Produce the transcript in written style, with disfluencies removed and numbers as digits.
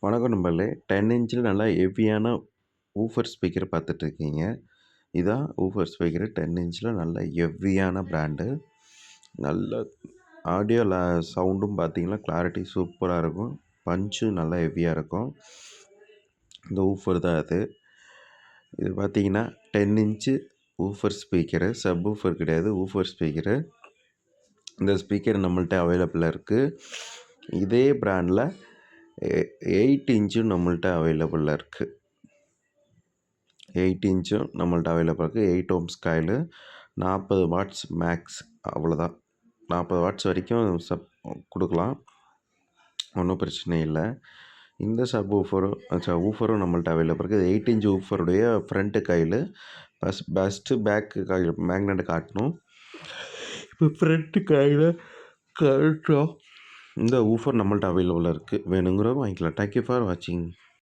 வணக்கம் நண்பர்களே. 10 இன்ச்சில நல்லா ஹெவியான ஊஃபர் ஸ்பீக்கர் பார்த்துட்ருக்கீங்க. இதான் ஊஃபர் ஸ்பீக்கரு 10 இன்ச்சில நல்ல ஹெவியான பிராண்டு. நல்ல ஆடியோ சவுண்டும் பார்த்தீங்கன்னா, கிளாரிட்டி சூப்பரா இருக்கும். பஞ்சும் நல்லா ஹெவியா இருக்கும். இந்த ஊஃபர் தான் அது. இது பார்த்தீங்கன்னா 10 inch woofer speaker. Sub woofer கிடையாது. Woofer speaker. இந்த ஸ்பீக்கர் நம்மள்ட்ட அவைலபிளாக இருக்குது. இதே பிராண்டில் 8 இன்ச்சும் நம்மள்ட்ட அவைலபிளாக இருக்குது. 8 இன்ச்சும் நம்மள்ட்ட அவைலபிளாக இருக்குது. 8 ஓம்ஸ் காயிலு, 40 வாட்ஸ் மேக்ஸ், அவ்வளோதான். 40 வாட்ஸ் வரைக்கும் கொடுக்கலாம். ஒன்றும் பிரச்சனை இல்லை. இந்த சப் ஊஃபரும் நம்மள்ட்ட அவைலபிள் இருக்குது. 8 இன்ச் ஊஃபருடைய front coil, first back coil magnet காட்டணும். இப்போ ஃப்ரண்ட்டு காயில் கழட்டுறோம். இந்த ஊஃபர் நம்மள்ட்ட அவைலபிளாக இருக்குது. வேணுங்கிறவங்க வாங்கிக்கலாம். தேங்க்யூ ஃபார் வாட்சிங்.